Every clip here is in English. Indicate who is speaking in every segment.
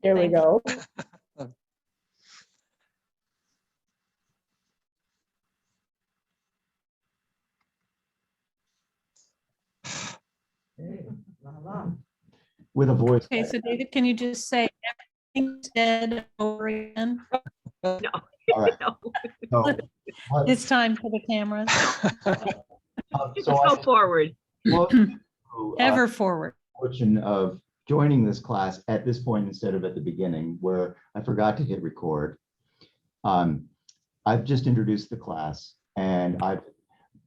Speaker 1: There we
Speaker 2: Thank
Speaker 1: go.
Speaker 3: With a voice.
Speaker 2: Okay, so David, can you just say everything's dead over again?
Speaker 4: No.
Speaker 3: All right.
Speaker 4: No.
Speaker 3: So, what-
Speaker 2: It's time for the cameras.
Speaker 4: Just
Speaker 3: so
Speaker 4: go
Speaker 3: I
Speaker 4: forward.
Speaker 2: Ever forward.
Speaker 3: fortune of joining this class at this point instead of at the beginning where I forgot to hit record. I've just introduced the class and I've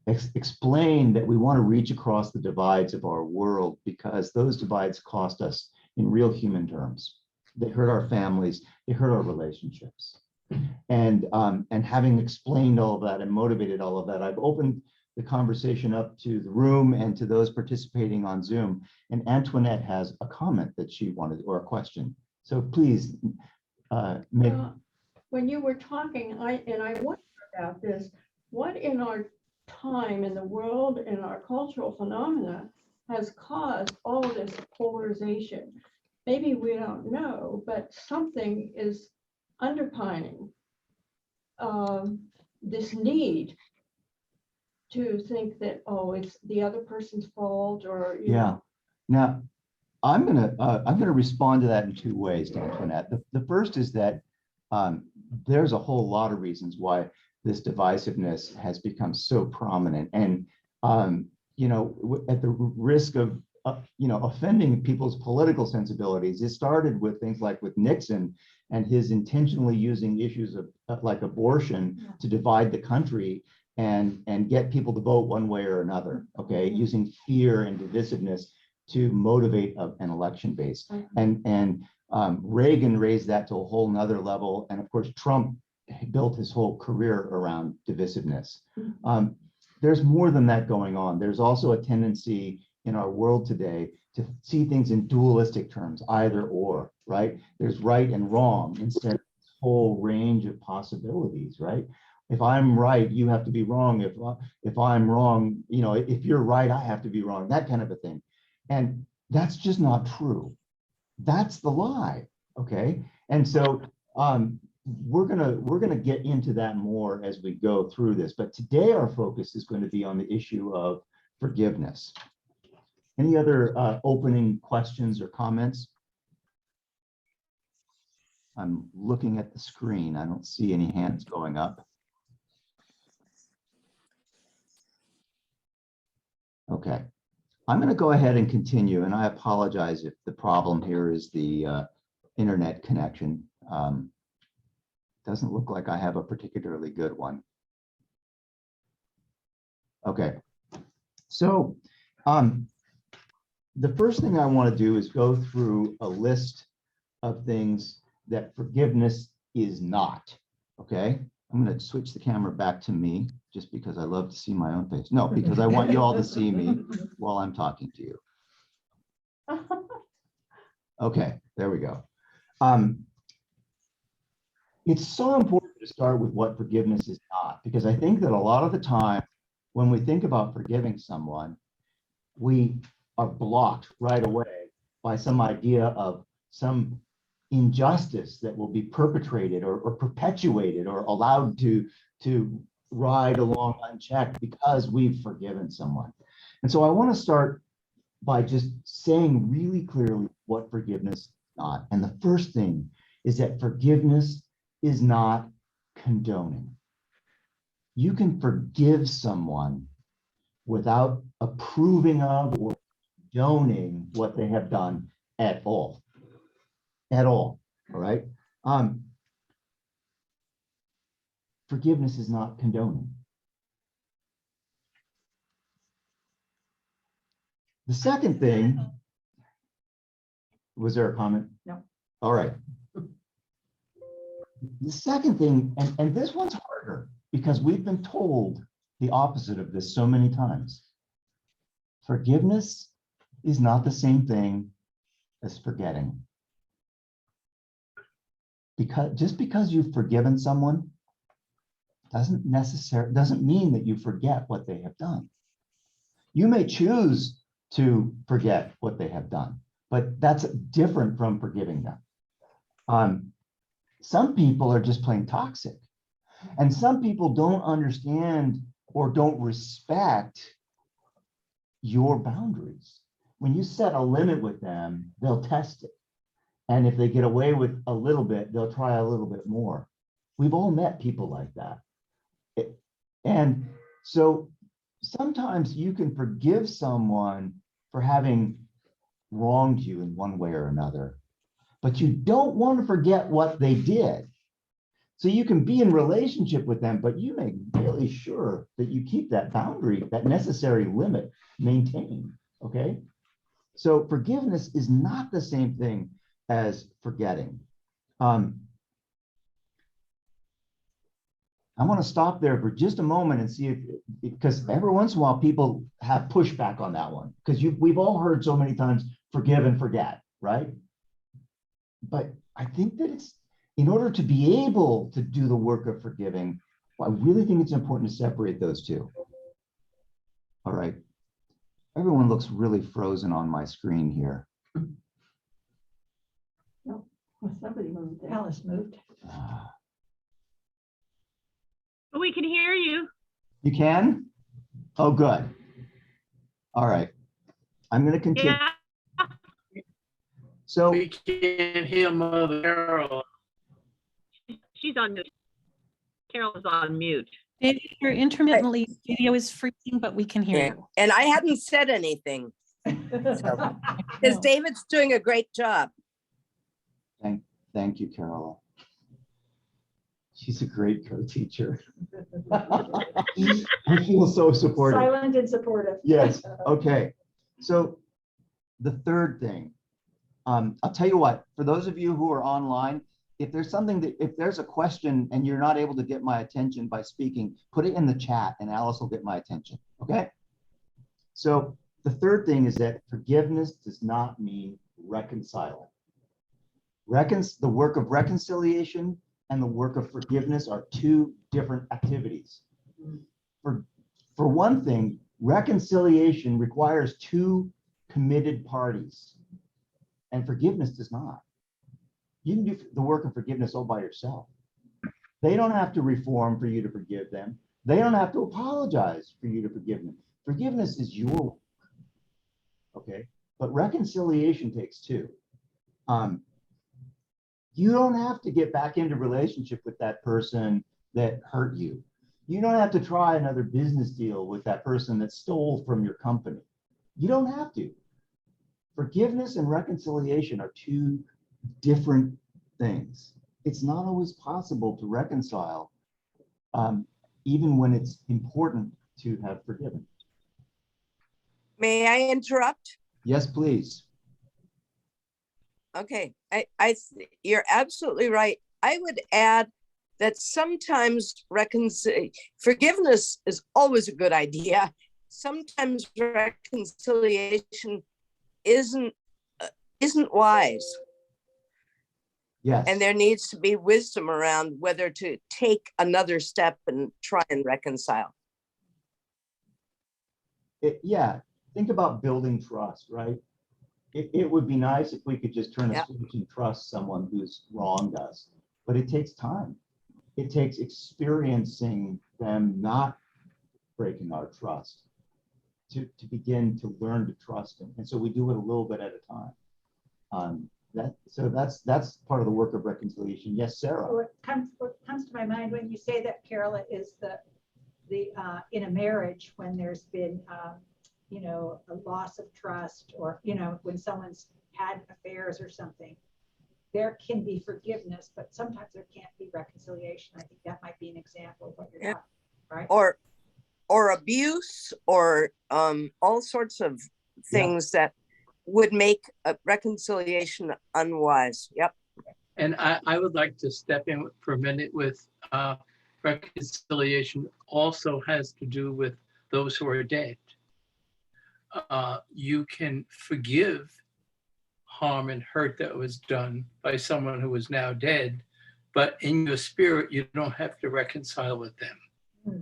Speaker 3: explained that we want to reach across the divides of our world because those divides cost us in real human terms. They hurt our families, they hurt our relationships. And having explained all of that and motivated all of that, I've opened the conversation up to the room and to those participating on Zoom. And Antoinette has a comment that she wanted or a question. So please make.
Speaker 1: When you were talking, I wondered about this. What in our time in the world, in our cultural phenomena, has caused all this polarization? Maybe we don't know, but something is underpinning this need to think that, oh, it's the other person's fault, or you know.
Speaker 3: Now, I'm gonna respond to that in two ways, Antoinette. The first is that there's a whole lot of reasons why this divisiveness has become so prominent, and you know, at the risk of you know, offending people's political sensibilities, it started with things like with Nixon and his intentionally using issues of like abortion to divide the country and get people to vote one way or another. Okay, using fear and divisiveness to motivate an election base, and Reagan raised that to a whole nother level, and of course Trump built his whole career around divisiveness. There's more than that going on. There's also a tendency in our world today to see things in dualistic terms, either or, right? There's right and wrong instead of this whole range of possibilities, right? If I'm right, you have to be wrong. If I'm wrong, you know, if you're right, I have to be wrong, that kind of a thing. And that's just not true. That's the lie, okay? And so we're gonna get into that more as we go through this, but today our focus is going to be on the issue of forgiveness. Any other opening questions or comments? I'm looking at the screen. I don't see any hands going up. Okay, I'm going to go ahead and continue, and I apologize if the problem here is the internet connection. Doesn't look like I have a particularly good one. Okay, so the first thing I want to do is go through a list of things that forgiveness is not. Okay, I'm going to switch the camera back to me just because I love to see my own face. No, because I want you all to see me while I'm talking to you. Okay, there we go. It's so important to start with what forgiveness is not, because I think that a lot of the time when we think about forgiving someone, we are blocked right away by some idea of some injustice that will be perpetrated or perpetuated or allowed to ride along unchecked because we've forgiven someone. And so I want to start by just saying really clearly what forgiveness is not. And the first thing is that forgiveness is not condoning. You can forgive someone without approving of or condoning what they have done at all. All right? Forgiveness is not condoning. The second thing, was there a comment?
Speaker 1: No.
Speaker 3: All right. The second thing, and this one's harder because we've been told the opposite of this so many times. Forgiveness is not the same thing as forgetting. Just because you've forgiven someone doesn't mean that you forget what they have done. You may choose to forget what they have done, but that's different from forgiving them. Some people are just plain toxic, and some people don't understand or don't respect your boundaries. When you set a limit with them, they'll test it. And if they get away with a little bit, they'll try a little bit more. We've all met people like that. And so sometimes you can forgive someone for having wronged you in one way or another, but you don't want to forget what they did. So you can be in relationship with them, but you make really sure that you keep that boundary, that necessary limit maintained, okay? So forgiveness is not the same thing as forgetting. I want to stop there for just a moment and see if, because every once in a while people have pushback on that one, because we've all heard so many times, forgive and forget, right? But I think that it's, in order to be able to do the work of forgiving, I really think it's important to separate those two. All right. Everyone looks really frozen on my screen here.
Speaker 1: Well, somebody moved there.
Speaker 5: Alice moved.
Speaker 6: We can hear you.
Speaker 3: You can? Oh, good. All right. I'm going to continue.
Speaker 6: Yeah.
Speaker 3: So
Speaker 4: We can't hear Mother Carol.
Speaker 6: She's on mute. Carol is on mute.
Speaker 2: David, your intermittently video is freezing, but we can hear
Speaker 7: Yeah.
Speaker 2: you.
Speaker 7: And I hadn't said anything because
Speaker 2: No.
Speaker 7: David's doing a great job.
Speaker 3: thank you, Carola. She's a great co-teacher. I feel so supported.
Speaker 5: Silent and supportive.
Speaker 3: Yes, okay. So the third thing, I'll tell you what, for those of you who are online, if there's something that, if there's a question and you're not able to get my attention by speaking, put it in the chat and Alice will get my attention, okay? So the third thing is that forgiveness does not mean reconciling. The work of reconciliation and the work of forgiveness are two different activities. For one thing, reconciliation requires two committed parties, and forgiveness does not. You can do the work of forgiveness all by yourself. They don't have to reform for you to forgive them. They don't have to apologize for you to forgive them. Forgiveness is your work, okay? But reconciliation takes two. You don't have to get back into relationship with that person that hurt you. You don't have to try another business deal with that person that stole from your company. You don't have to. Forgiveness and reconciliation are two different things. It's not always possible to reconcile, even when it's important to have forgiven.
Speaker 7: May I interrupt?
Speaker 3: Yes, please.
Speaker 7: Okay, you're absolutely right. I would add that sometimes forgiveness is always a good idea. Sometimes reconciliation isn't wise.
Speaker 3: Yes.
Speaker 7: And there needs to be wisdom around whether to take another step and try and reconcile.
Speaker 3: Yeah, think about building trust, right? It would be nice if we could just turn a
Speaker 7: Yeah.
Speaker 3: switch and trust someone who's wronged us, but it takes time. It takes experiencing them not breaking our trust to begin to learn to trust them. And so we do it a little bit at a time. So that's part of the work of reconciliation. Yes, Sarah.
Speaker 5: What comes to my mind when you say that, Carola, is the in a marriage when there's been a loss of trust, or when someone's had affairs or something, there can be forgiveness, but sometimes there can't be reconciliation. I think that might be an example of what you're talking about, right?
Speaker 7: Or abuse, or all sorts of things that would make a reconciliation unwise. Yep.
Speaker 4: And I would like to step in for a minute with reconciliation also has to do with those who are dead. You can forgive harm and hurt that was done by someone who is now dead, but in your spirit, you don't have to reconcile with them.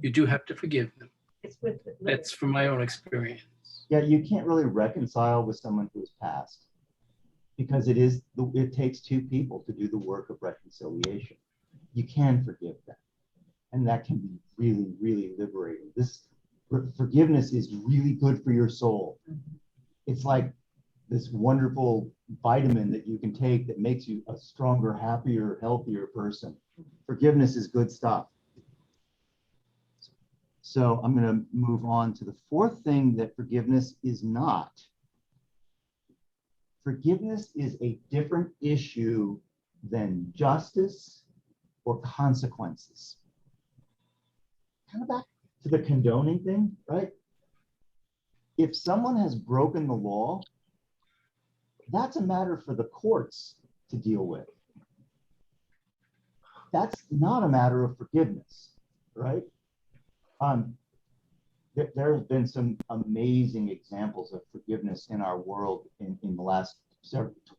Speaker 4: You do have to forgive them.
Speaker 5: It's with
Speaker 4: That's from my own experience.
Speaker 3: Yeah, you can't really reconcile with someone who's passed. because it takes two people to do the work of reconciliation. You can forgive them, and that can be really, really liberating. Forgiveness is really good for your soul. It's like this wonderful vitamin that you can take that makes you a stronger, happier, healthier person. Forgiveness is good stuff. So I'm going to move on to the fourth thing that forgiveness is not. Forgiveness is a different issue than justice or consequences. Kind of back to the condoning thing, right? If someone has broken the law, that's a matter for the courts to deal with. That's not a matter of forgiveness, right? There have been some amazing examples of forgiveness in our world in the last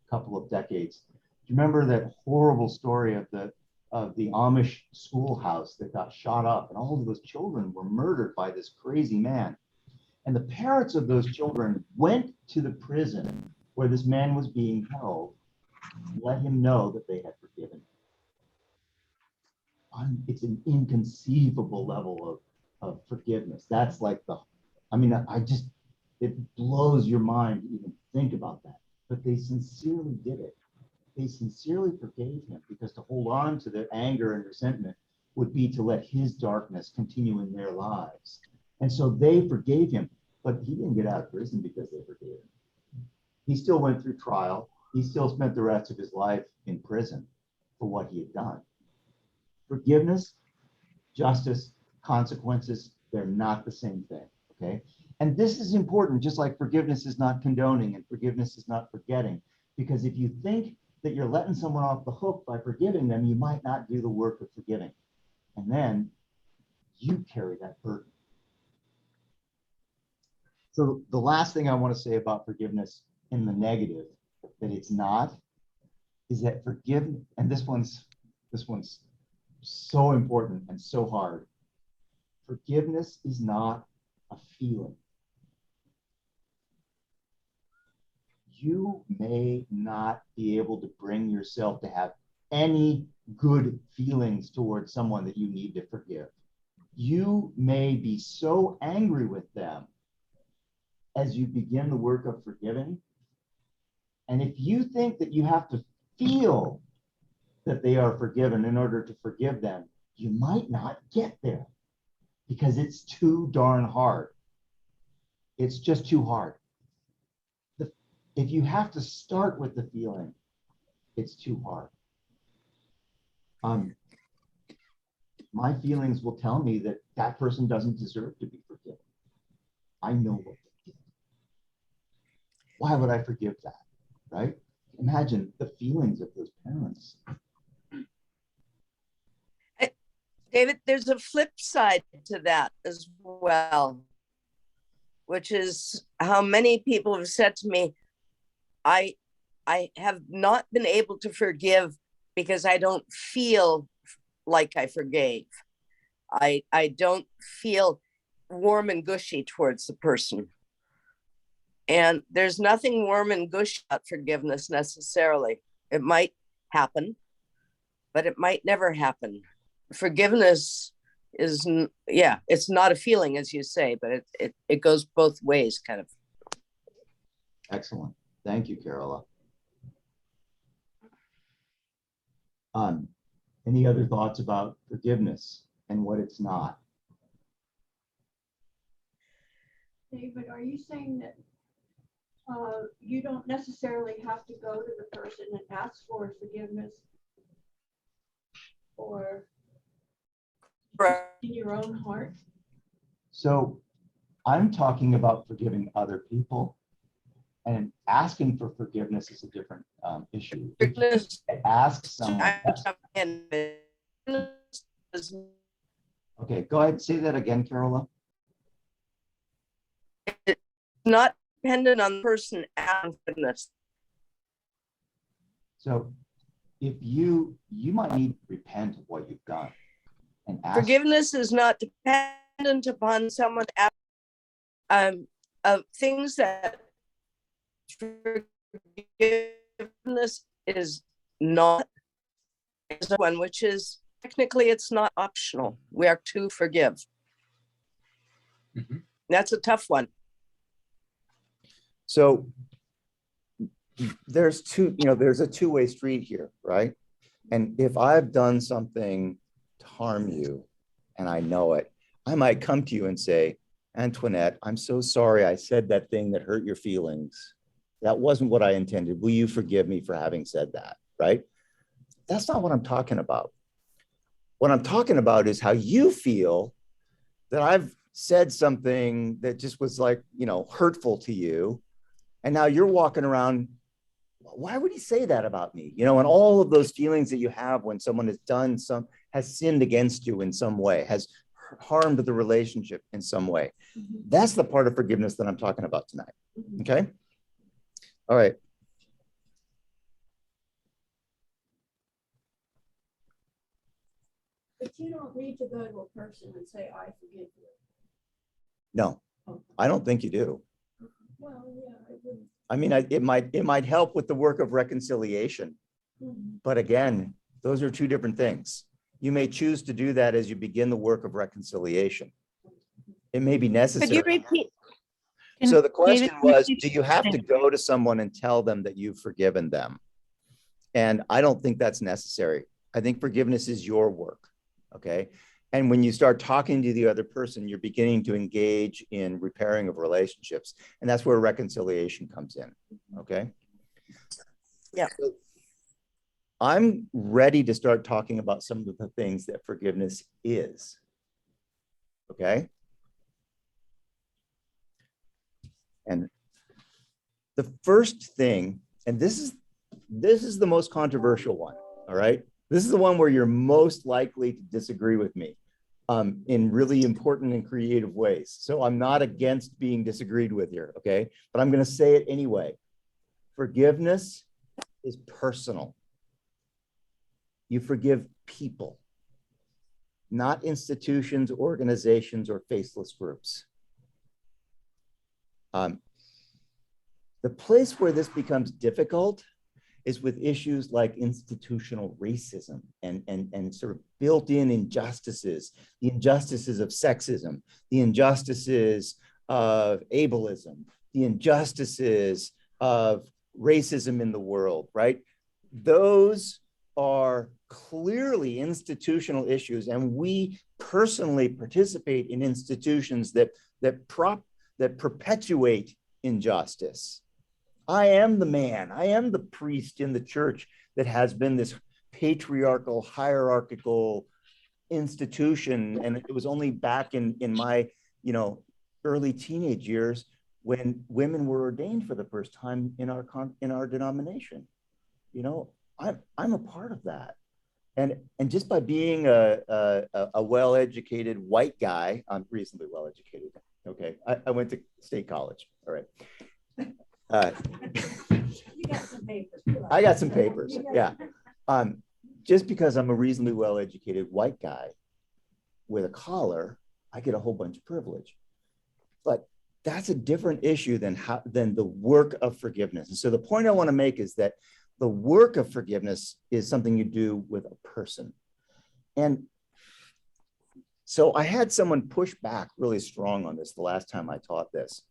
Speaker 3: couple of decades. Do you remember that horrible story of the Amish schoolhouse that got shot up, and all of those children were murdered by this crazy man? And the parents of those children went to the prison where this man was being held, let him know that they had forgiven him. It's an inconceivable level of forgiveness. That's like it blows your mind to even think about that. But they sincerely did it. They sincerely forgave him, because to hold on to their anger and resentment would be to let his darkness continue in their lives. And so they forgave him, but he didn't get out of prison because they forgave him. He still went through trial. He still spent the rest of his life in prison for what he had done. Forgiveness, justice, consequences, they're not the same thing, okay? And this is important, just like forgiveness is not condoning and forgiveness is not forgetting, because if you think that you're letting someone off the hook by forgiving them, you might not do the work of forgiving. And then you carry that burden. So the last thing I want to say about forgiveness in the negative, that it's not, is that forgiveness, and this one's so important and so hard. Forgiveness is not a feeling. You may not be able to bring yourself to have any good feelings towards someone that you need to forgive. You may be so angry with them as you begin the work of forgiving. And if you think that you have to feel that they are forgiven in order to forgive them, you might not get there, because it's too darn hard. It's just too hard. If you have to start with the feeling, it's too hard. My feelings will tell me that that person doesn't deserve to be forgiven. I know what they did. Why would I forgive that, right? Imagine the feelings of those parents.
Speaker 7: David, there's a flip side to that as well, which is how many people have said to me, I have not been able to forgive because I don't feel like I forgave. I don't feel warm and gushy towards the person. And there's nothing warm and gushy about forgiveness necessarily. It might happen, but it might never happen. Forgiveness is, it's not a feeling, as you say, but it goes both ways, kind of.
Speaker 3: Excellent. Thank you, Carola. Any other thoughts about forgiveness and what it's not?
Speaker 1: David, are you saying that you don't necessarily have to go to the person and ask for forgiveness, or in your own heart?
Speaker 3: So I'm talking about forgiving other people, and asking for forgiveness is a different issue.
Speaker 7: Forgiveness.
Speaker 3: Ask someone. Okay, go ahead, say that again, Carola.
Speaker 7: It's not dependent on the person asking forgiveness.
Speaker 3: So if you might need to repent of what you've done and ask.
Speaker 7: Forgiveness is not dependent upon someone of things that forgiveness forgiveness is not is one, which is technically it's not optional. We are to forgive.
Speaker 4: Mhm.
Speaker 7: That's a tough one.
Speaker 3: So there's there's a two-way street here, right? And if I've done something to harm you and I know it, I might come to you and say, Antoinette, I'm so sorry I said that thing that hurt your feelings. That wasn't what I intended. Will you forgive me for having said that, right? That's not what I'm talking about. What I'm talking about is how you feel that I've said something that just was like, hurtful to you. And now you're walking around, why would he say that about me? And all of those feelings that you have when someone has sinned against you in some way, has harmed the relationship in some way. That's the part of forgiveness that I'm talking about tonight. Okay. All right.
Speaker 1: But you don't need to go to a person and say, I forgive you.
Speaker 3: No, I don't think you do.
Speaker 1: Well, yeah, I wouldn't.
Speaker 3: I mean, it might help with the work of reconciliation. But again, those are two different things. You may choose to do that as you begin the work of reconciliation. It may be
Speaker 7: Could
Speaker 3: necessary.
Speaker 7: you repeat?
Speaker 3: So the question
Speaker 2: David,
Speaker 3: was, do you have to go to someone and tell them that you've forgiven them? And I don't think that's necessary. I think forgiveness is your work, okay? And when you start talking to the other person, you're beginning to engage in repairing of relationships. And that's where reconciliation comes in, okay?
Speaker 7: Yeah.
Speaker 3: So I'm ready to start talking about some of the things that forgiveness is, okay? And the first thing, and this is the most controversial one, all right? This is the one where you're most likely to disagree with me in really important and creative ways. So I'm not against being disagreed with here, okay? But I'm gonna say it anyway. Forgiveness is personal. You forgive people, not institutions, organizations, or faceless groups. The place where this becomes difficult is with issues like institutional racism and sort of built-in injustices, the injustices of sexism, the injustices of ableism, the injustices of racism in the world, right? Those are clearly institutional issues, and we personally participate in institutions that perpetuate injustice. I am the man, I am the priest in the church that has been this patriarchal, hierarchical institution. And it was only back in my, early teenage years when women were ordained for the first time in our denomination. I'm a part of that. And just by being a well-educated white guy, I'm reasonably well-educated. Okay, I went to state college. All right.
Speaker 5: You got some papers.
Speaker 3: I got some papers. Yeah. Just because I'm a reasonably well-educated white guy with a collar, I get a whole bunch of privilege. But that's a different issue than the work of forgiveness. And so the point I want to make is that the work of forgiveness is something you do with a person. And so I had someone push back really strong on this the last time I taught this.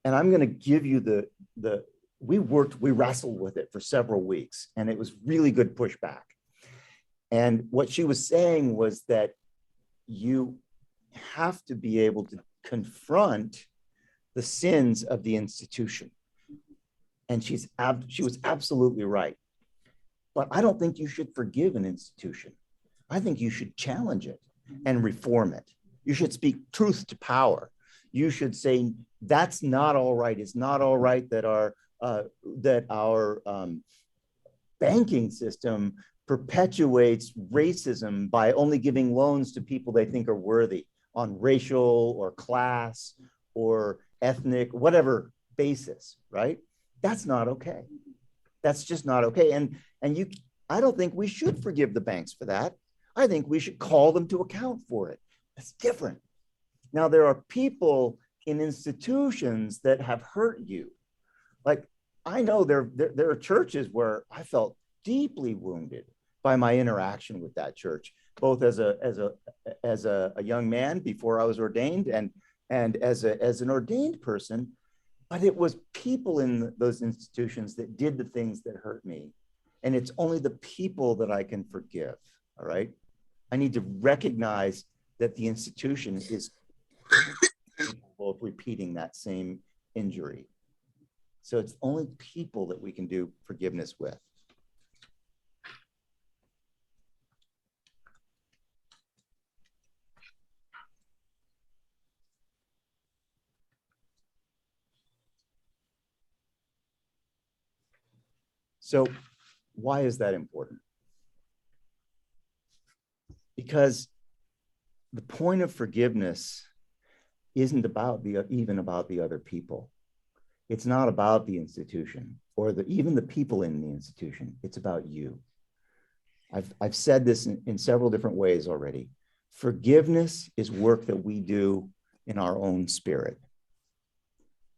Speaker 3: And I'm going to give you we wrestled with it for several weeks, and it was really good pushback. And what she was saying was that you have to be able to confront the sins of the institution. And she was absolutely right. But I don't think you should forgive an institution. I think you should challenge it and reform it. You should speak truth to power. You should say, that's not all right. It's not all right that our banking system perpetuates racism by only giving loans to people they think are worthy on racial or class or ethnic, whatever basis, right? That's not okay. That's just not okay. I don't think we should forgive the banks for that. I think we should call them to account for it. That's different. Now, there are people in institutions that have hurt you. Like,
Speaker 8: I know there are churches where I felt deeply wounded by my interaction with that church, both as a young man before I was ordained and as an ordained person. But it was people in those institutions that did the things that hurt me. And it's only the people that I can forgive. All right. I need to recognize that the institution is capable of repeating that same injury. So it's only people that we can do forgiveness with. So why is that important? Because the point of forgiveness isn't even about the other people. It's not about the institution or even the people in the institution. It's about you. I've said this in several different ways already. Forgiveness is work that we do in our own spirit.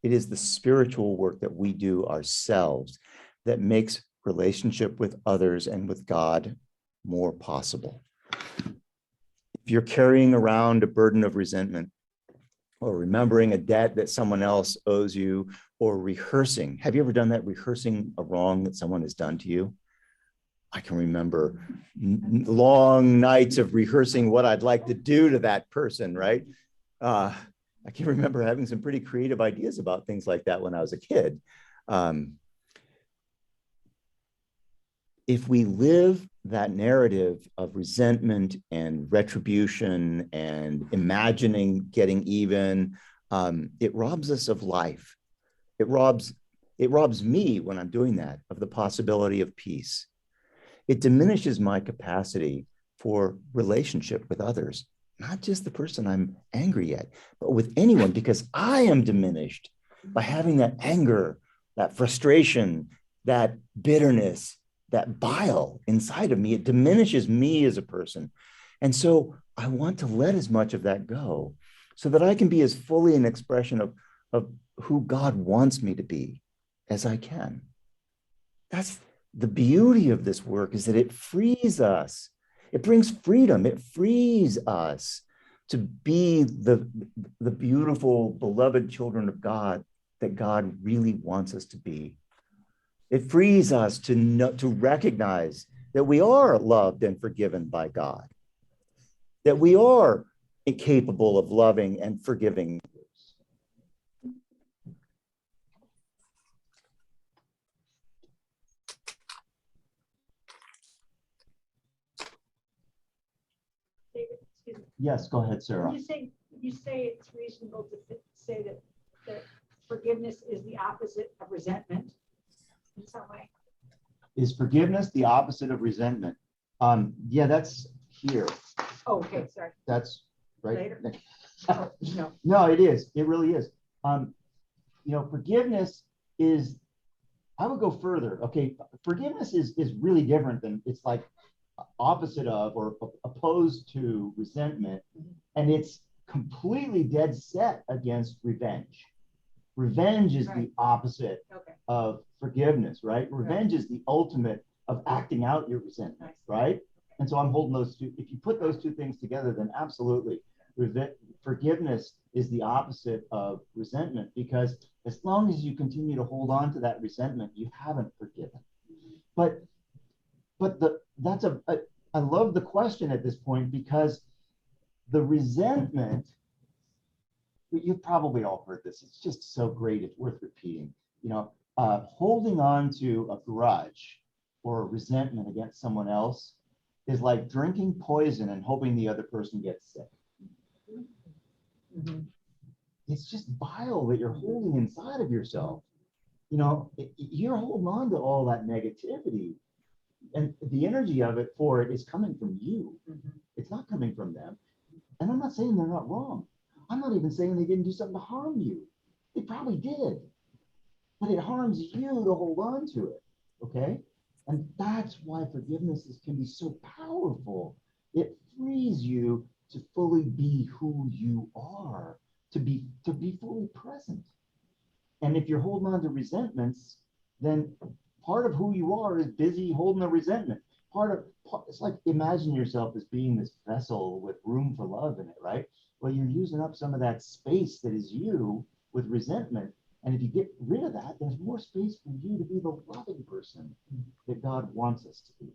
Speaker 8: It is the spiritual work that we do ourselves that makes relationship with others and with God more possible. If you're carrying around a burden of resentment, or remembering a debt that someone else owes you, or rehearsing, have you ever done that, rehearsing a wrong that someone has done to you? I can remember long nights of rehearsing what I'd like to do to that person, right? I can remember having some pretty creative ideas about things like that when I was a kid. If we live that narrative of resentment and retribution and imagining getting even, it robs us of life. It robs me when I'm doing that of the possibility of peace. It diminishes my capacity for relationship with others, not just the person I'm angry at, but with anyone, because I am diminished by having that anger, that frustration, that bitterness, that bile inside of me. It diminishes me as a person. And so I want to let as much of that go so that I can be as fully an expression of who God wants me to be as I can. That's the beauty of this work, is that it frees us. It brings freedom. It frees us to be the beautiful, beloved children of God that God really wants us to be. It frees us to recognize that we are loved and forgiven by God, that we are capable of loving and forgiving.
Speaker 5: David, excuse me.
Speaker 3: Yes, go ahead, Sarah.
Speaker 5: You say it's reasonable to say that forgiveness is the opposite of resentment in some way.
Speaker 3: Is forgiveness the opposite of resentment? Yeah, that's here.
Speaker 5: Oh, okay, sorry.
Speaker 3: That's right.
Speaker 5: Later. Oh, no.
Speaker 3: No, it is. It really is. Forgiveness is, I would go further. Okay, forgiveness is really different than, it's like opposite of or opposed to resentment, and it's completely dead set against revenge. Revenge is the opposite of forgiveness, right? Revenge is the ultimate of acting out your resentment, right? And so I'm holding those two. If you put those two things together, then absolutely, forgiveness is the opposite of resentment, because as long as you continue to hold on to that resentment, you haven't forgiven. But I love the question at this point, because the resentment, you've probably all heard this. It's just so great. It's worth repeating. Holding on to a grudge or a resentment against someone else is like drinking poison and hoping the other person gets sick. Mm-hmm. It's just bile that you're holding inside of yourself. You're holding on to all that negativity, and the energy of it for it is coming from you. Mm-hmm. It's not coming from them. And I'm not saying they're not wrong. I'm not even saying they didn't do something to harm you. They probably did. But it harms you to hold on to it, okay? And that's why forgiveness can be so powerful. It frees you to fully be who you are, to be fully present. And if you're holding on to resentments, then part of who you are is busy holding a resentment. It's like, imagine yourself as being this vessel with room for love in it, right? Well, you're using up some of that space that is you with resentment. And if you get rid of that, there's more space for you to be the loving person that God wants us to be.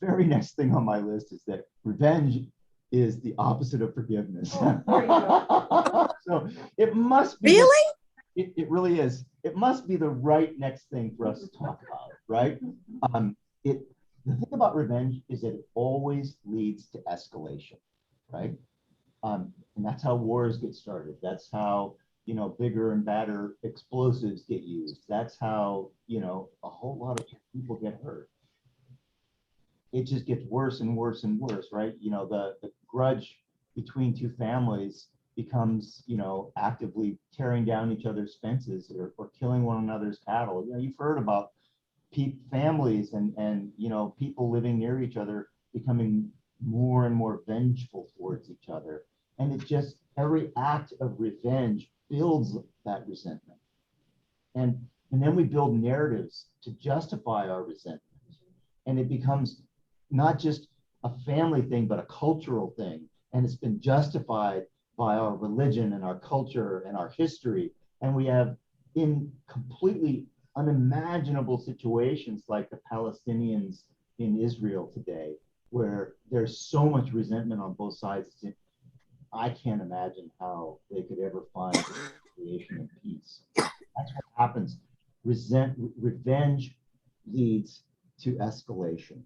Speaker 3: Very next thing on my list is that revenge is the opposite of forgiveness.
Speaker 5: Oh, there you go.
Speaker 3: So it must be.
Speaker 7: Really?
Speaker 3: It really is. It must be the right next thing for us to talk about, right? The thing about revenge is that it always leads to escalation, right? And that's how wars get started. That's how, bigger and badder explosives get used. That's how, a whole lot of people get hurt. It just gets worse and worse and worse, right? The grudge between two families becomes, actively tearing down each other's fences or killing one another's cattle. You've heard about families and people living near each other becoming more and more vengeful towards each other. And it just, every act of revenge builds that resentment. And then we build narratives to justify our resentment. And it becomes not just a family thing, but a cultural thing. And it's been justified by our religion and our culture and our history. And we have in completely unimaginable situations like the Palestinians in Israel today, where there's so much resentment on both sides. I can't imagine how they could ever find the creation of peace. That's what happens. Revenge leads to escalation.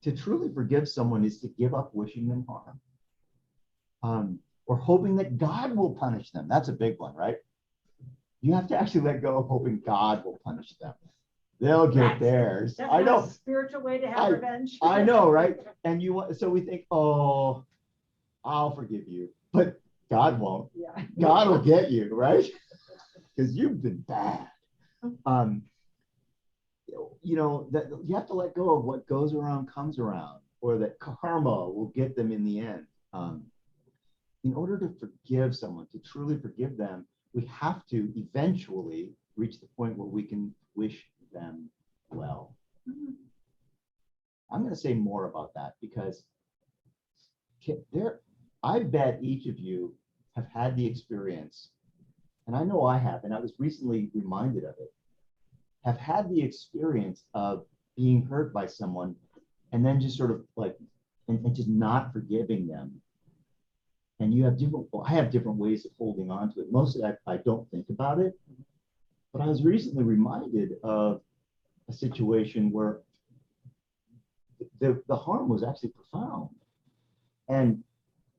Speaker 3: To truly forgive someone is to give up wishing them harm, or hoping that God will punish them. That's a big one, right? You have to actually let go of hoping God will punish them. They'll get theirs.
Speaker 5: That's
Speaker 3: I
Speaker 5: not
Speaker 3: know.
Speaker 5: a spiritual way to have revenge.
Speaker 3: I know, right? And so we think, oh, I'll forgive you, but God won't.
Speaker 5: Yeah.
Speaker 3: God will get you, right? Because you've been bad. That you have to let go of what goes around comes around, or that karma will get them in the end. In order to forgive someone, to truly forgive them, we have to eventually reach the point where we can wish them well. I'm going to say more about that because I bet each of you have had the experience, and I know I have, and I was recently reminded of it, have had the experience of being hurt by someone and then just sort of like, and just not forgiving them. And I have different ways of holding on to it. Most of that, I don't think about it. But I was recently reminded of a situation where the harm was actually profound. And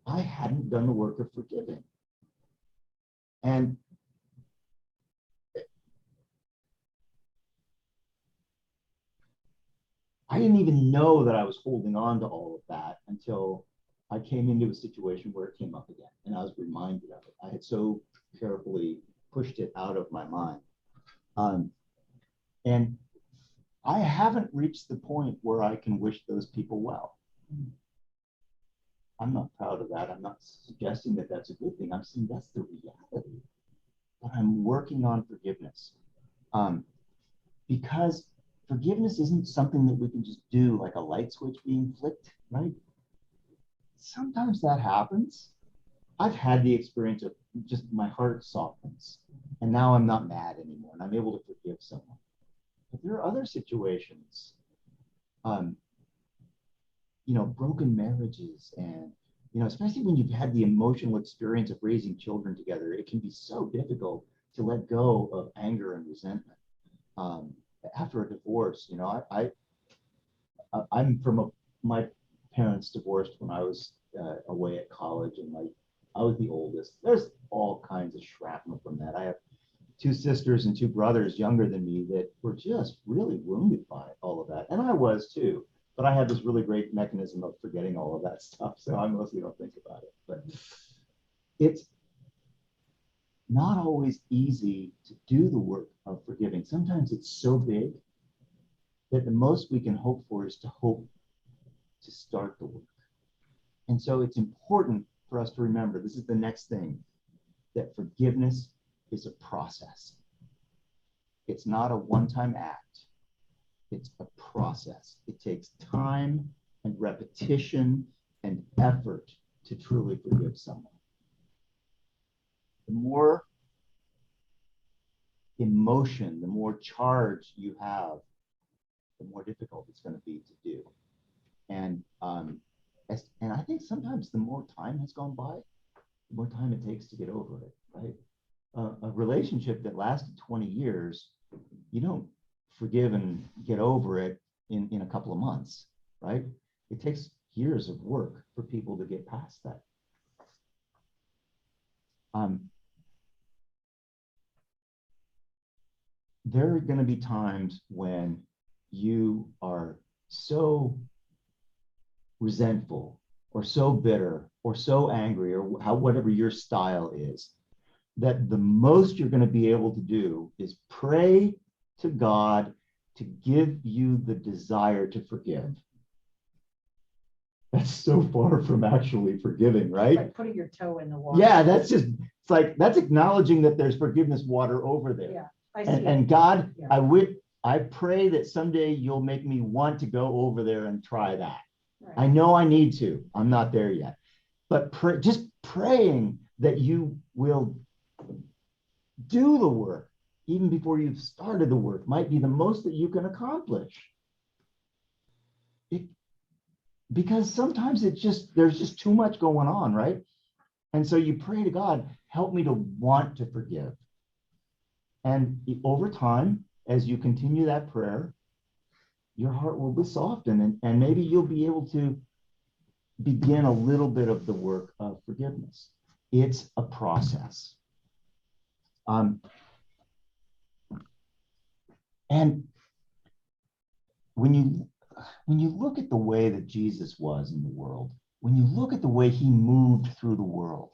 Speaker 3: I hadn't done the work of forgiving. And I didn't even know that I was holding on to all of that until I came into a situation where it came up again. And I was reminded of it. I had so carefully pushed it out of my mind. And I haven't reached the point where I can wish those people well. I'm not proud of that. I'm not suggesting that that's a good thing. I'm saying that's the reality. But I'm working on forgiveness. Because forgiveness isn't something that we can just do like a light switch being flicked, right? Sometimes that happens. I've had the experience of just my heart softens and now I'm not mad anymore and I'm able to forgive someone. But there are other situations, broken marriages and, especially when you've had the emotional experience of raising children together, it can be so difficult to let go of anger and resentment. After a divorce, I'm my parents divorced when I was away at college, and I was the oldest. There's all kinds of shrapnel from that. I have 2 sisters and 2 brothers younger than me that were just really wounded by all of that, and I was too. But I had this really great mechanism of forgetting all of that stuff, so I mostly don't think about it. But it's not always easy to do the work of forgiving. Sometimes it's so big that the most we can hope for is to hope to start the work. And so it's important for us to remember, this is the next thing, that forgiveness is a process. It's not a one-time act. It's a process. It takes time and repetition and effort to truly forgive someone. The more emotion, the more charge you have, the more difficult it's going to be to do. And I think sometimes the more time has gone by, the more time it takes to get over it, right? A relationship that lasted 20 years, you don't forgive and get over it in a couple of months, right? It takes years of work for people to get past that. There are going to be times when you are so resentful or so bitter or so angry, or whatever your style is, that the most you're going to be able to do is pray to God to give you the desire to forgive. That's so far from actually forgiving, right?
Speaker 5: Like putting your toe in the water.
Speaker 3: Yeah, that's acknowledging that there's forgiveness water over there.
Speaker 5: Yeah, I see.
Speaker 3: And God,
Speaker 5: Yeah.
Speaker 3: I pray that someday you'll make me want to go over there and try that.
Speaker 5: Right.
Speaker 3: I know I need to. I'm not there yet. But just praying that you will do the work, even before you've started the work, might be the most that you can accomplish. Because sometimes there's just too much going on, right? And so you pray to God, help me to want to forgive. And over time, as you continue that prayer, your heart will be softened, and maybe you'll be able to begin a little bit of the work of forgiveness. It's a process. And when you look at the way that Jesus was in the world, when you look at the way he moved through the world,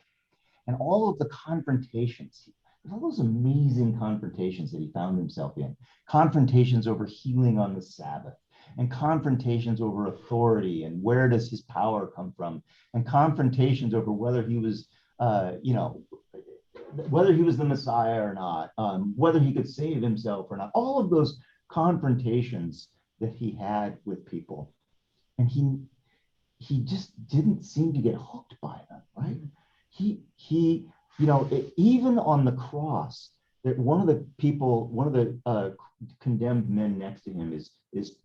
Speaker 3: and all of the confrontations, all those amazing confrontations that he found himself in, confrontations over healing on the Sabbath, and confrontations over authority and where does his power come from, and confrontations over whether he was, whether he was the Messiah or not, whether he could save himself or not, all of those confrontations that he had with people. And he just didn't seem to get hooked by them, right? Even on the cross, that one of the condemned men next to him is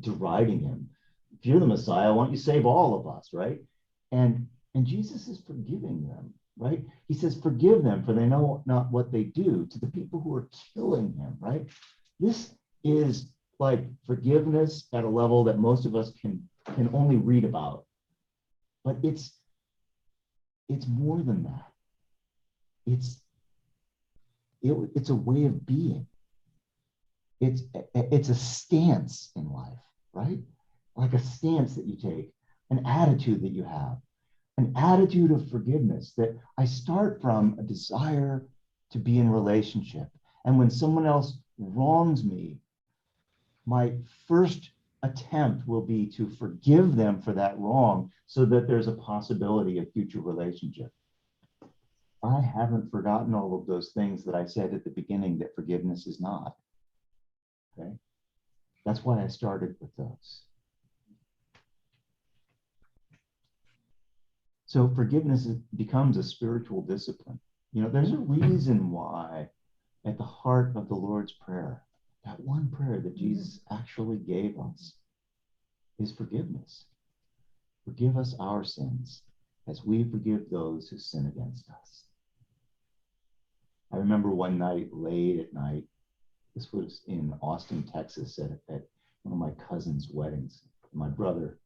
Speaker 3: deriding him. If you're the Messiah, why don't you save all of us, right? And Jesus is forgiving them, right? He says, forgive them, for they know not what they do, to the people who are killing him, right? This is like forgiveness at a level that most of us can only read about. But it's more than that. It's a way of being. It's a stance in life, right? Like a stance that you take, an attitude that you have, an attitude of forgiveness, that I start from a desire to be in relationship. And when someone else wrongs me, my first attempt will be to forgive them for that wrong, so that there's a possibility of future relationship. I haven't forgotten all of those things that I said at the beginning that forgiveness is not. Okay? That's why I started with those. So forgiveness becomes a spiritual discipline. There's a reason why at the heart of the Lord's Prayer, that one prayer that Jesus actually gave us, is forgiveness. Forgive us our sins as we forgive those who sin against us. I remember one night, late at night, this was in Austin, Texas, at one of my cousin's weddings. My brother,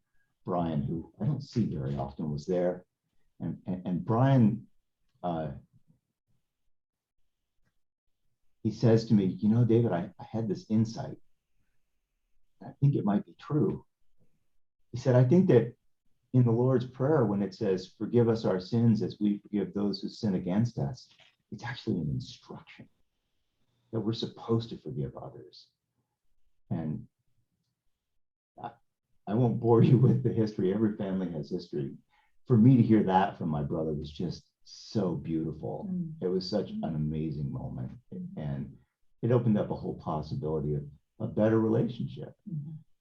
Speaker 3: Brian, who I don't see very often, was there. And Brian, he says to me, David, I had this insight. I think it might be true. He said, I think that in the Lord's Prayer, when it says, forgive us our sins as we forgive those who sin against us, it's actually an instruction that we're supposed to forgive others. And I won't bore you with the history. Every family has history. For me to hear that from my brother was just so beautiful. It was such an amazing moment. And it opened up a whole possibility of a better relationship.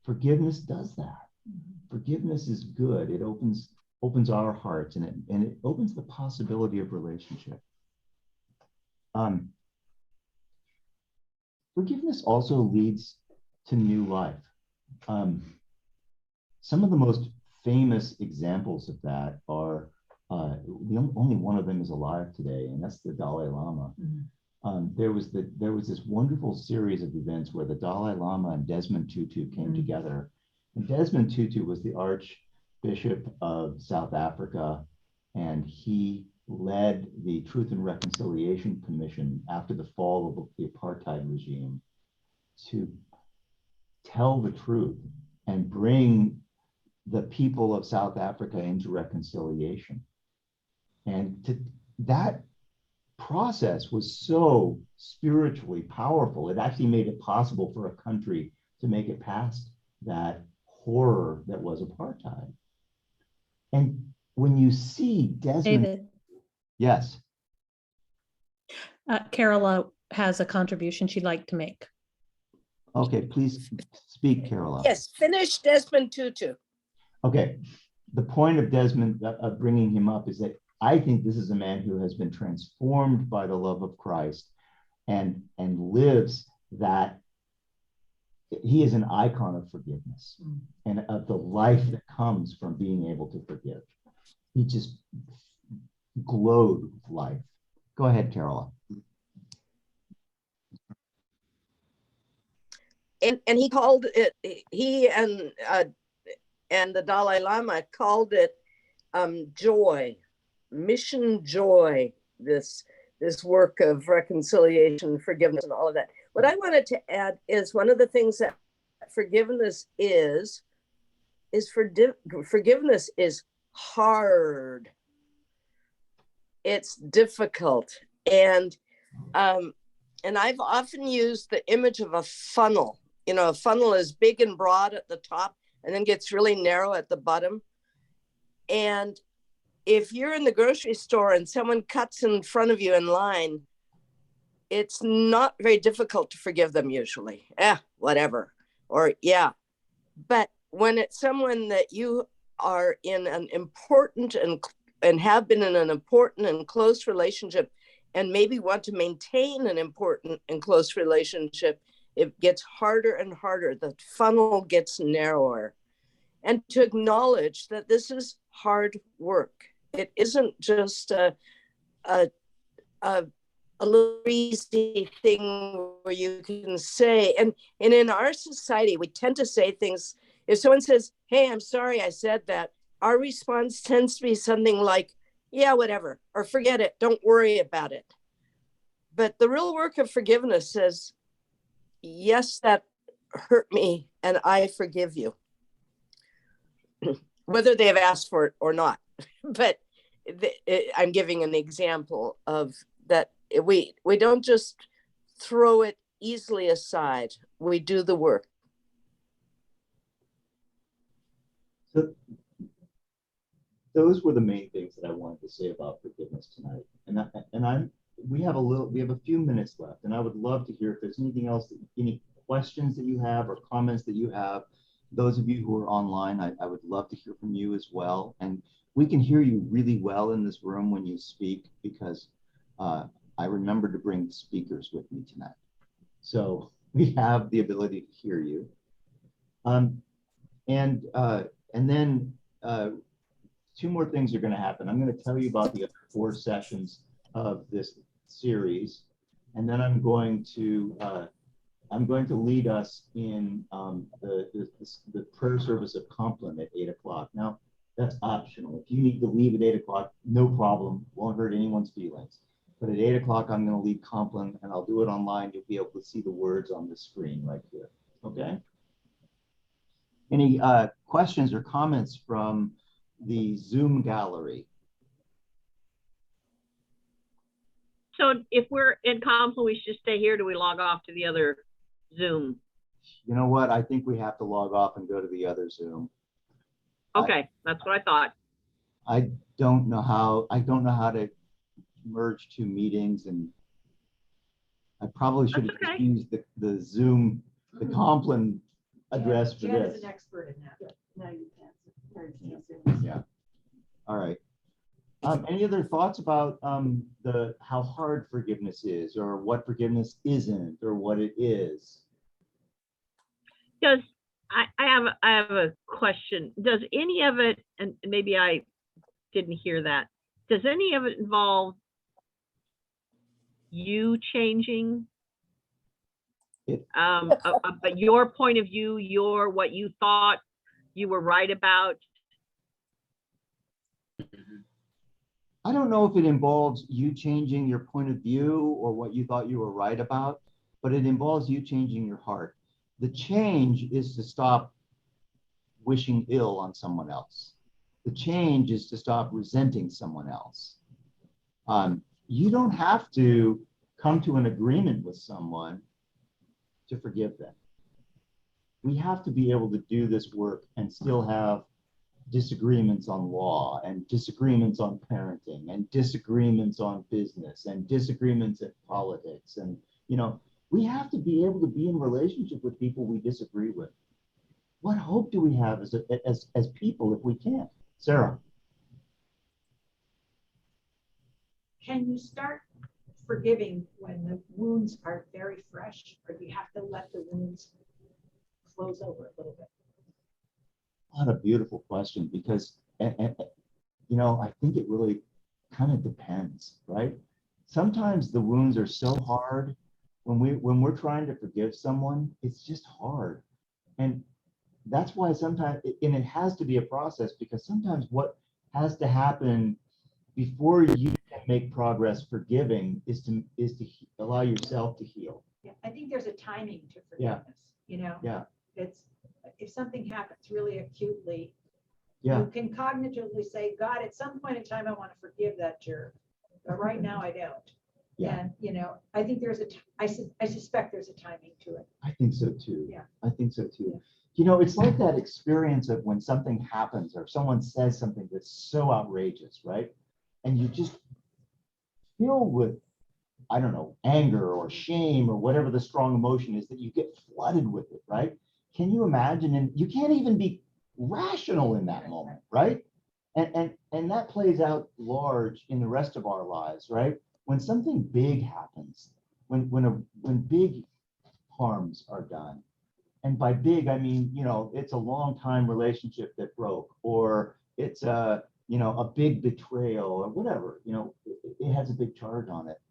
Speaker 3: Forgiveness does that. Forgiveness is good. It opens our hearts, and it opens the possibility of relationship. Forgiveness also leads to new life. Some of the most famous examples of that are, only one of them is alive today, and that's the Dalai Lama. There was this wonderful series of events where the Dalai Lama and Desmond Tutu came together. And Desmond Tutu was the Archbishop of South Africa, and he led the Truth and Reconciliation Commission after the fall of the apartheid regime to tell the truth and bring the people of South Africa into reconciliation. And that process was so spiritually powerful. It actually made it possible for a country to make it past that horror that was apartheid. And when you see Desmond,
Speaker 2: David,
Speaker 3: yes,
Speaker 2: Carola has a contribution she'd like to make.
Speaker 3: okay, please speak, Carola.
Speaker 7: Yes, finish Desmond Tutu.
Speaker 3: Okay, the point of Desmond, of bringing him up, is that I think this is a man who has been transformed by the love of Christ and lives that. He is an icon of forgiveness and of the life that comes from being able to forgive. He just glowed with life. Go ahead, Carola.
Speaker 7: And he called it, he and the Dalai Lama called it joy, mission joy, this work of reconciliation, forgiveness, and all of that. What I wanted to add is one of the things that forgiveness is forgiveness is hard. It's difficult. And I've often used the image of a funnel. You know, a funnel is big and broad at the top and then gets really narrow at the bottom. And if you're in the grocery store and someone cuts in front of you in line, it's not very difficult to forgive them usually. Whatever. Or yeah. But when it's someone that you are in an important and have been in an important and close relationship and maybe want to maintain an important and close relationship, it gets harder and harder. The funnel gets narrower. And to acknowledge that this is hard work. It isn't just a little easy thing where you can say, and in our society, we tend to say things. If someone says, hey, I'm sorry I said that, our response tends to be something like, yeah, whatever, or forget it, don't worry about it. But the real work of forgiveness says, yes, that hurt me, and I forgive you. Whether they have asked for it or not. But I'm giving an example of that. We don't just throw it easily aside. We do the work.
Speaker 3: So those were the main things that I wanted to say about forgiveness tonight. We have a few minutes left, and I would love to hear if there's anything else, any questions that you have or comments that you have. Those of you who are online, I would love to hear from you as well. And we can hear you really well in this room when you speak, because I remembered to bring speakers with me tonight. So we have the ability to hear you. And then two more things are going to happen. I'm going to tell you about the other 4 sessions of this series, and then I'm going to lead us in the prayer service of Compline at 8 o'clock. Now, that's optional. If you need to leave at 8 o'clock, no problem. Won't hurt anyone's feelings. But at 8 o'clock, I'm going to lead Compline, and I'll do it online. You'll be able to see the words on the screen right here. Okay? Any questions or comments from the Zoom gallery?
Speaker 6: So if we're in Compline, we should stay here. Do we log off to the other Zoom?
Speaker 3: You know what? I think we have to log off and go to the other Zoom.
Speaker 6: Okay, that's what I thought.
Speaker 3: I don't know how to merge two meetings, and I probably should have
Speaker 6: That's okay.
Speaker 3: used the Zoom, the Compline address for
Speaker 5: Jen is
Speaker 3: this.
Speaker 5: an expert in that.
Speaker 1: No, you can't.
Speaker 3: Yeah. All right. Any other thoughts about how hard forgiveness is, or what forgiveness isn't, or what it is?
Speaker 6: Does I have a question. Does any of it, and maybe I didn't hear that, does any of it involve you changing? But your point of view, what you thought you were right about?
Speaker 3: I don't know if it involves you changing your point of view or what you thought you were right about, but it involves you changing your heart. The change is to stop wishing ill on someone else. The change is to stop resenting someone else. You don't have to come to an agreement with someone to forgive them. We have to be able to do this work and still have disagreements on law, and disagreements on parenting, and disagreements on business, and disagreements in politics. And, we have to be able to be in relationship with people we disagree with. What hope do we have as people if we can't? Sarah?
Speaker 5: Can you start forgiving when the wounds are very fresh, or do you have to let the wounds close over a little bit?
Speaker 3: What a beautiful question, because, I think it really kind of depends, right? Sometimes the wounds are so hard when we're trying to forgive someone, it's just hard. And that's why sometimes, and it has to be a process, because sometimes what has to happen before you can make progress forgiving is to allow yourself to heal.
Speaker 5: Yeah, I think there's a timing to forgiveness.
Speaker 3: Yeah.
Speaker 5: It's, if something happens really acutely,
Speaker 3: Yeah.
Speaker 5: you can cognitively say, God, at some point in time, I want to forgive that jerk, but right now I don't.
Speaker 3: Yeah.
Speaker 5: And, I think I suspect there's a timing to it.
Speaker 3: I think so too.
Speaker 5: Yeah.
Speaker 3: I think so too. It's like that experience of when something happens or someone says something that's so outrageous, right? And you just filled with, I don't know, anger or shame or whatever the strong emotion is, that you get flooded with it, right? Can you imagine? And you can't even be rational in that moment, right? And that plays out large in the rest of our lives, right? When something big happens, when big harms are done, and by big I mean, it's a long time relationship that broke, or it's a big betrayal or whatever, it has a big charge on it.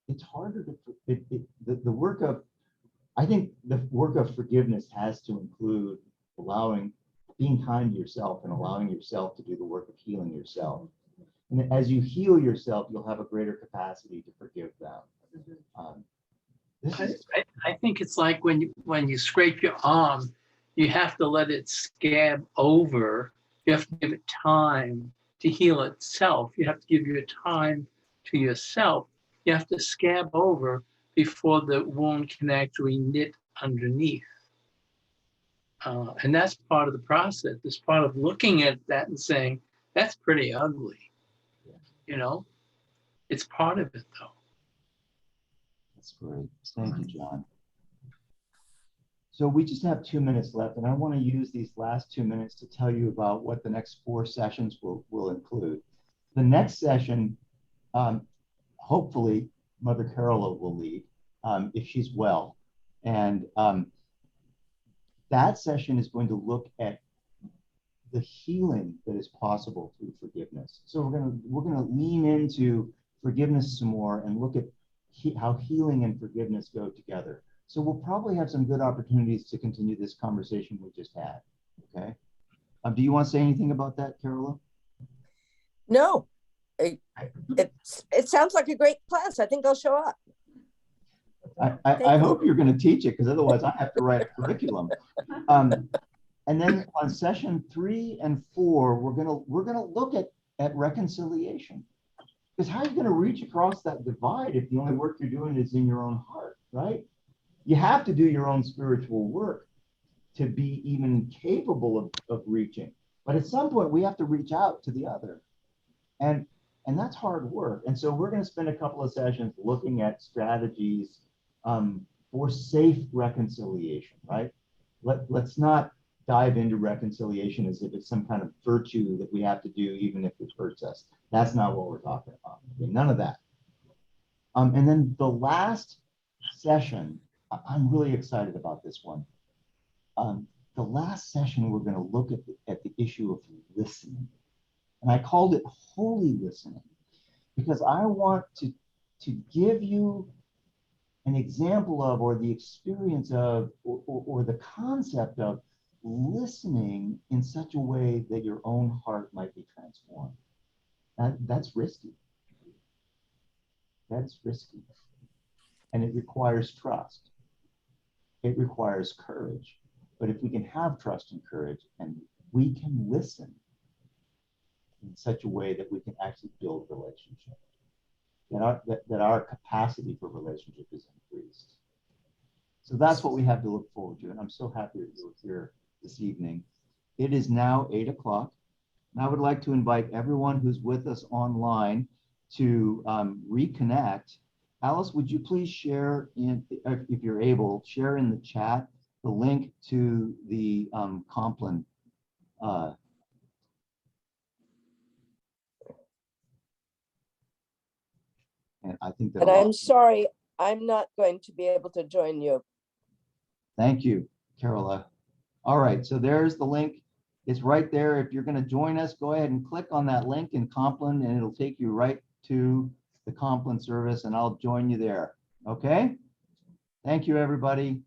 Speaker 3: It's harder to the work of, I think the work of forgiveness has to include being kind to yourself and allowing yourself to do the work of healing yourself. And as you heal yourself, you'll have a greater capacity to forgive them.
Speaker 4: I think it's like when you scrape your arm, you have to let it scab over. You have to give it time to heal itself. You have to give your time to yourself. You have to scab over before the wound can actually knit underneath. And that's part of the process. It's part of looking at that and saying, that's pretty ugly. It's part of it though.
Speaker 3: That's great. Thank you, John. So we just have 2 minutes left, and I want to use these last 2 minutes to tell you about what the next 4 sessions will include. The next session, hopefully, Mother Carola will lead, if she's well. And that session is going to look at the healing that is possible through forgiveness. So we're gonna lean into forgiveness some more and look at how healing and forgiveness go together. So we'll probably have some good opportunities to continue this conversation we just had. Okay. Do you want to say anything about that, Carola?
Speaker 7: No, it sounds like a great class. I think I'll show up.
Speaker 3: I hope you're going to teach it, because otherwise I have to write a curriculum. And then on session 3 and 4, we're gonna look at reconciliation. Because how are you going to reach across that divide if the only work you're doing is in your own heart, right? You have to do your own spiritual work to be even capable of reaching. But at some point, we have to reach out to the other. And that's hard work. And so we're going to spend a couple of sessions looking at strategies for safe reconciliation, right? Let's not dive into reconciliation as if it's some kind of virtue that we have to do even if it hurts us. That's not what we're talking about. Okay, none of that. And then the last session, I'm really excited about this one. The last session, we're going to look at the issue of listening. And I called it holy listening because I want to give you an example of, or the experience of, or the concept of listening in such a way that your own heart might be transformed. That's risky. That's risky. And it requires trust. It requires courage. But if we can have trust and courage and we can listen in such a way that we can actually build relationship, that our capacity for relationship is increased. So that's what we have to look forward to. And I'm so happy that you're here this evening. It is now 8 o'clock. And I would like to invite everyone who's with us online to reconnect. Alice, would you please share, if you're able, share in the chat the link to the Compline. And I think that.
Speaker 7: And I'm sorry, I'm not going to be able to join you.
Speaker 3: Thank you, Carola. All right, so there's the link. It's right there. If you're going to join us, go ahead and click on that link in Compline, and it'll take you right to the Compline service, and I'll join you there. Okay? Thank you, everybody.